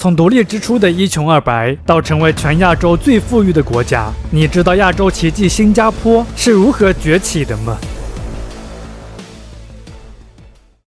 从独立之初的一穷二白到成为全亚洲最富裕的国家。你知道亚洲奇迹新加坡是如何崛起的吗？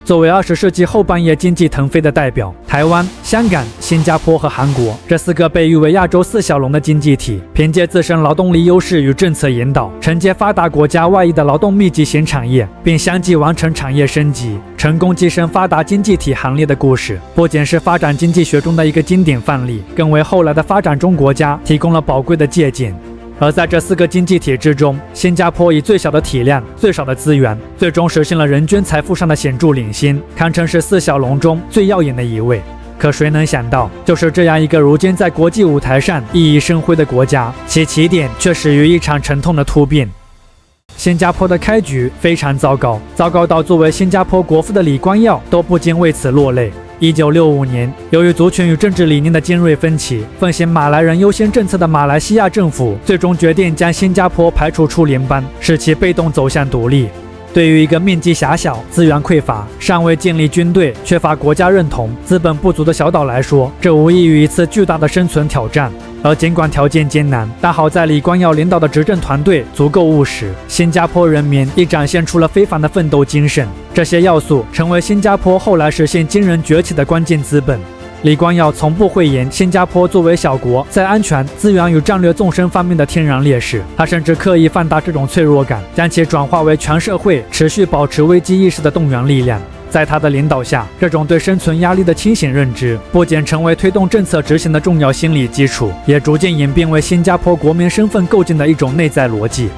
作为20世纪后半叶经济腾飞的代表，台湾、香港、新加坡和韩国这4个被誉为亚洲4小龙的经济体，凭借自身劳动力优势与政策引导，承接发达国家外溢的劳动密集型产业，并相继完成产业升级，成功跻身发达经济体行列的故事，不仅是发展经济学中的一个经典范例，更为后来的发展中国家提供了宝贵的借鉴。而在这4个经济体之中，新加坡以最小的体量、最少的资源，最终实现了人均财富上的显著领先，堪称是4小龙中最耀眼的一位。可谁能想到，就是这样一个如今在国际舞台上熠熠生辉的国家，其起点却始于一场沉痛的突变。新加坡的开局非常糟糕，糟糕到作为新加坡国父的李光耀都不禁为此落泪。1965年，由于族群与政治理念的尖锐分歧，奉行马来人优先政策的马来西亚政府最终决定将新加坡排除出联邦，使其被动走向独立。对于一个面积狭小、资源匮乏、尚未建立军队、缺乏国家认同、资本不足的小岛来说，这无异于一次巨大的生存挑战。而尽管条件艰难，但好在李光耀领导的执政团队足够务实，新加坡人民亦展现出了非凡的奋斗精神。这些要素成为新加坡后来实现惊人崛起的关键资本。李光耀从不讳言新加坡作为小国在安全、资源与战略纵深方面的天然劣势，他甚至刻意放大这种脆弱感，将其转化为全社会持续保持危机意识的动员力量。在他的领导下，这种对生存压力的清醒认知不仅成为推动政策执行的重要心理基础，也逐渐演变为新加坡国民身份构建的一种内在逻辑。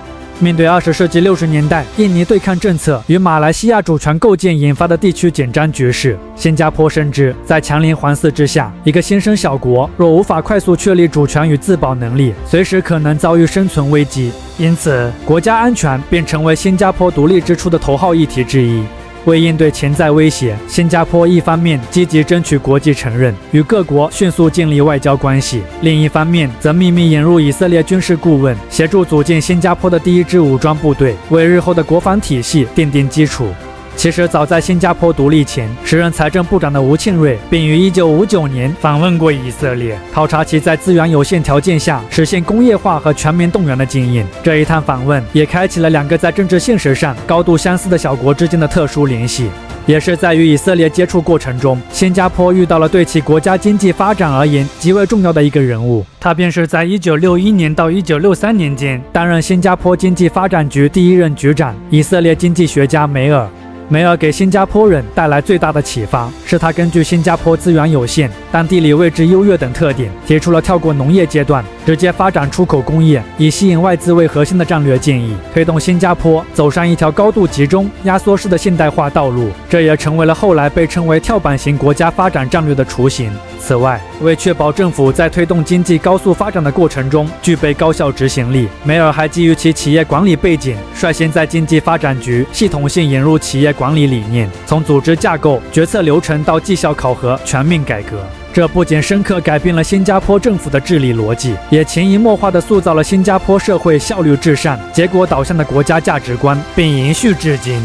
面对20世纪60年代印尼对抗政策与马来西亚主权构建引发的地区紧张局势，新加坡深知在强邻环伺之下，一个新生小国若无法快速确立主权与自保能力，随时可能遭遇生存危机。因此，国家安全便成为新加坡独立之初的头号议题之一。为应对潜在威胁，新加坡一方面积极争取国际承认，与各国迅速建立外交关系；另一方面则秘密引入以色列军事顾问，协助组建新加坡的第一支武装部队，为日后的国防体系奠定基础。其实早在新加坡独立前，时任财政部长的吴庆瑞并于1959年访问过以色列，考察其在资源有限条件下实现工业化和全民动员的经验。这一趟访问也开启了2个在政治现实上高度相似的小国之间的特殊联系。也是在与以色列接触过程中，新加坡遇到了对其国家经济发展而言极为重要的一个人物，他便是在1961年到1963年间担任新加坡经济发展局第1任局长，以色列经济学家梅尔。梅尔给新加坡人带来最大的启发，是他根据新加坡资源有限、但地理位置优越等特点，提出了跳过农业阶段，直接发展出口工业，以吸引外资为核心的战略建议，推动新加坡走上一条高度集中、压缩式的现代化道路。这也成为了后来被称为跳板型国家发展战略的雏形。此外，为确保政府在推动经济高速发展的过程中具备高效执行力，梅尔还基于其企业管理背景，率先在经济发展局系统性引入企业管理理念，从组织架构、决策流程到绩效考核全面改革。这不仅深刻改变了新加坡政府的治理逻辑，也潜移默化地塑造了新加坡社会效率至上、结果导向的国家价值观，并延续至今。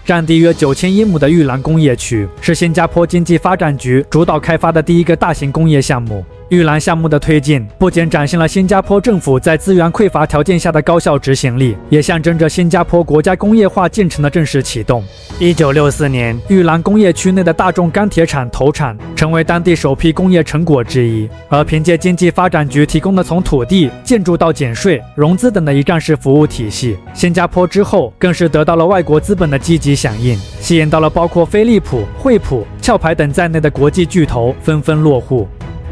占地约9000英亩的玉兰工业区是新加坡经济发展局主导开发的第一个大型工业项目。玉兰项目的推进不仅展现了新加坡政府在资源匮乏条件下的高效执行力，也象征着新加坡国家工业化进程的正式启动。1964年，玉兰工业区内的大众钢铁厂投产，成为当地首批工业成果之一。而凭借经济发展局提供的从土地、建筑到减税、融资等的一站式服务体系，新加坡之后更是得到了外国资本的积极响应，吸引到了包括飞利浦、惠普、壳牌等在内的国际巨头纷纷落户。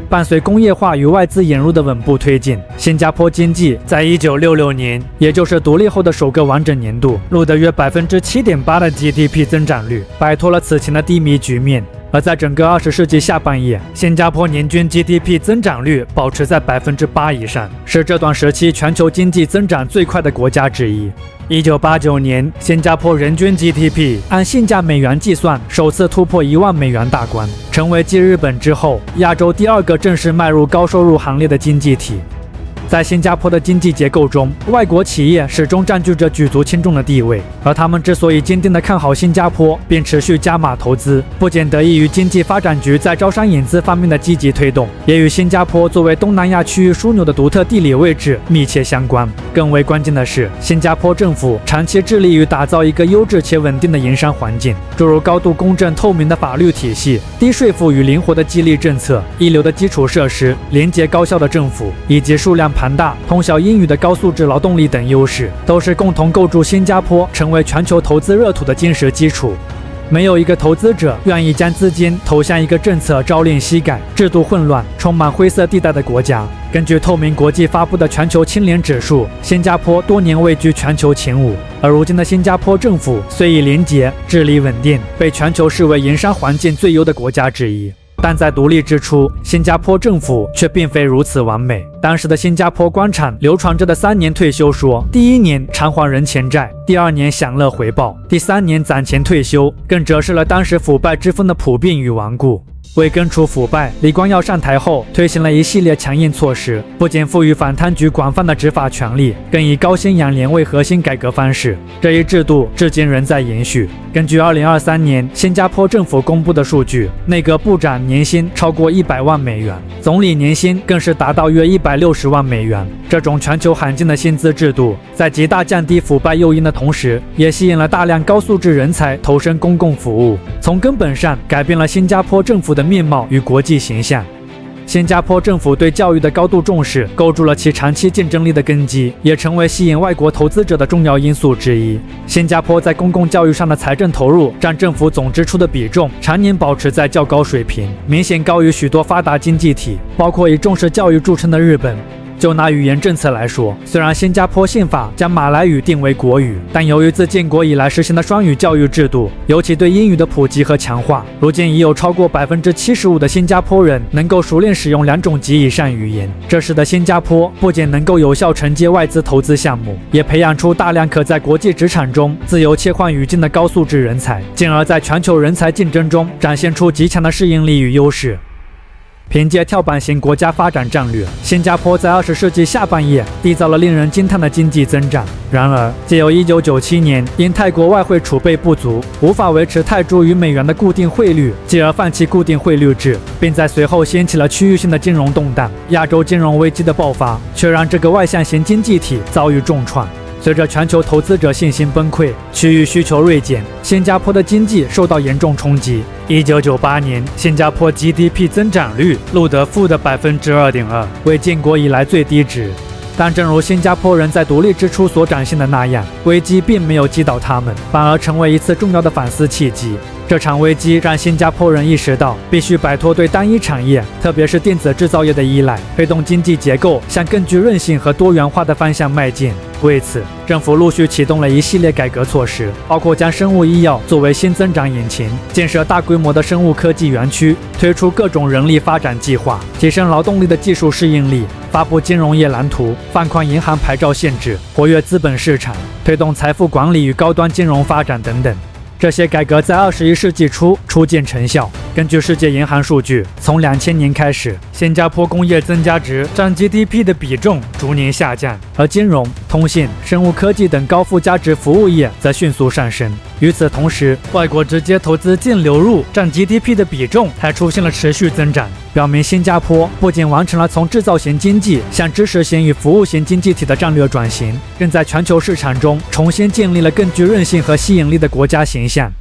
伴随工业化与外资引入的稳步推进，新加坡经济在1966年，也就是独立后的首个完整年度，录得约7.8%的 GDP 增长率，摆脱了此前的低迷局面。而在整个20世纪下半叶，新加坡年均 GDP 增长率保持在8%以上，是这段时期全球经济增长最快的国家之一。1989年，新加坡人均 GDP 按性价美元计算，首次突破1万美元大关，成为继日本之后，亚洲第2个正式迈入高收入行列的经济体。在新加坡的经济结构中，外国企业始终占据着举足轻重的地位，而他们之所以坚定地看好新加坡，并持续加码投资，不仅得益于经济发展局在招商引资方面的积极推动，也与新加坡作为东南亚区域枢纽的独特地理位置密切相关。更为关键的是，新加坡政府长期致力于打造一个优质且稳定的营商环境，诸如高度公正透明的法律体系、低税负与灵活的激励政策、一流的基础设施、廉洁高效的政府，以及数量庞大、通晓英语的高素质劳动力等优势，都是共同构筑新加坡成为全球投资热土的坚实基础。没有一个投资者愿意将资金投向一个政策朝令夕改、制度混乱、充满灰色地带的国家。根据透明国际发布的全球清廉指数，新加坡多年位居全球前5。而如今的新加坡政府虽以廉洁、治理稳定，被全球视为营商环境最优的国家之一。但在独立之初，新加坡政府却并非如此完美。当时的新加坡官场流传着的3年退休说，第1年偿还人前债，第2年享乐回报，第3年攒钱退休，更折射了当时腐败之风的普遍与顽固。为根除腐败，李光耀上台后推行了一系列强硬措施，不仅赋予反贪局广泛的执法权力，更以高薪养廉为核心改革方式。这一制度至今仍在延续。根据2023年新加坡政府公布的数据，内阁部长年薪超过100万美元，总理年薪更是达到约160万美元。这种全球罕见的薪资制度，在极大降低腐败诱因的同时，也吸引了大量高素质人才投身公共服务，从根本上改变了新加坡政府的面貌与国际形象。新加坡政府对教育的高度重视，构筑了其长期竞争力的根基，也成为吸引外国投资者的重要因素之一。新加坡在公共教育上的财政投入占政府总支出的比重常年保持在较高水平，明显高于许多发达经济体，包括以重视教育著称的日本。就拿语言政策来说，虽然新加坡宪法将马来语定为国语，但由于自建国以来实行的双语教育制度，尤其对英语的普及和强化，如今已有超过75%的新加坡人能够熟练使用2种及以上语言。这使得新加坡不仅能够有效承接外资投资项目，也培养出大量可在国际职场中自由切换语境的高素质人才，进而在全球人才竞争中展现出极强的适应力与优势。凭借跳板型国家发展战略，新加坡在20世纪下半叶缔造了令人惊叹的经济增长。然而，借由1997年因泰国外汇储备不足，无法维持泰铢与美元的固定汇率，继而放弃固定汇率制，并在随后掀起了区域性的金融动荡。亚洲金融危机的爆发，却让这个外向型经济体遭遇重创。随着全球投资者信心崩溃，区域需求锐减，新加坡的经济受到严重冲击。1998年，新加坡 GDP 增长率录得负的 2.2%， 为建国以来最低值。但正如新加坡人在独立之初所展现的那样，危机并没有击倒他们，反而成为一次重要的反思契机。这场危机让新加坡人意识到，必须摆脱对单一产业，特别是电子制造业的依赖，推动经济结构向更具韧性和多元化的方向迈进。为此，政府陆续启动了一系列改革措施，包括将生物医药作为新增长引擎，建设大规模的生物科技园区，推出各种人力发展计划，提升劳动力的技术适应力，发布金融业蓝图，放宽银行牌照限制，活跃资本市场，推动财富管理与高端金融发展等等。这些改革在21世纪初初见成效。根据世界银行数据，从2000年开始，新加坡工业增加值占 GDP 的比重逐年下降，而金融、通信、生物科技等高附加值服务业则迅速上升。与此同时，外国直接投资净流入占 GDP 的比重还出现了持续增长，表明新加坡不仅完成了从制造型经济向知识型与服务型经济体的战略转型，更在全球市场中重新建立了更具韧性和吸引力的国家形象。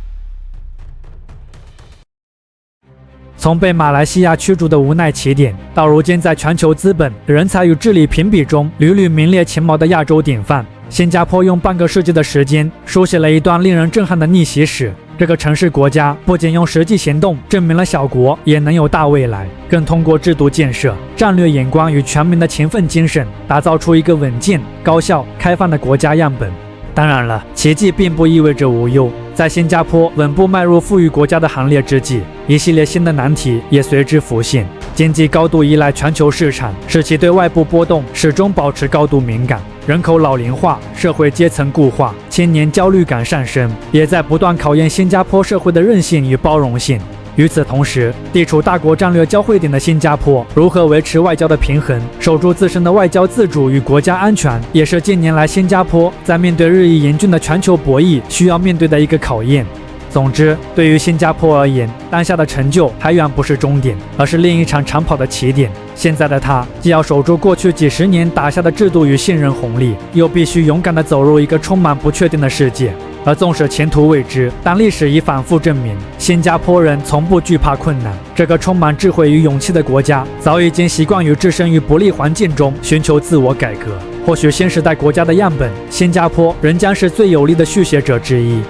从被马来西亚驱逐的无奈起点，到如今在全球资本、人才与治理评比中屡屡名列前茅的亚洲典范，新加坡用半个世纪的时间书写了一段令人震撼的逆袭史。这个城市国家不仅用实际行动证明了小国也能有大未来，更通过制度建设、战略眼光与全民的勤奋精神，打造出一个稳健、高效、开放的国家样本。当然了，奇迹并不意味着无忧。在新加坡稳步迈入富裕国家的行列之际，一系列新的难题也随之浮现。经济高度依赖全球市场，使其对外部波动始终保持高度敏感。人口老龄化、社会阶层固化、青年焦虑感上升，也在不断考验新加坡社会的韧性与包容性。与此同时，地处大国战略交汇点的新加坡如何维持外交的平衡，守住自身的外交自主与国家安全，也是近年来新加坡在面对日益严峻的全球博弈需要面对的一个考验。总之，对于新加坡而言，当下的成就还远不是终点，而是另一场长跑的起点。现在的他既要守住过去几十年打下的制度与信任红利，又必须勇敢地走入一个充满不确定的世界。而纵使前途未知，但历史已反复证明，新加坡人从不惧怕困难。这个充满智慧与勇气的国家，早已经习惯于置身于不利环境中寻求自我改革。或许新时代国家的样本，新加坡仍将是最有力的续写者之一。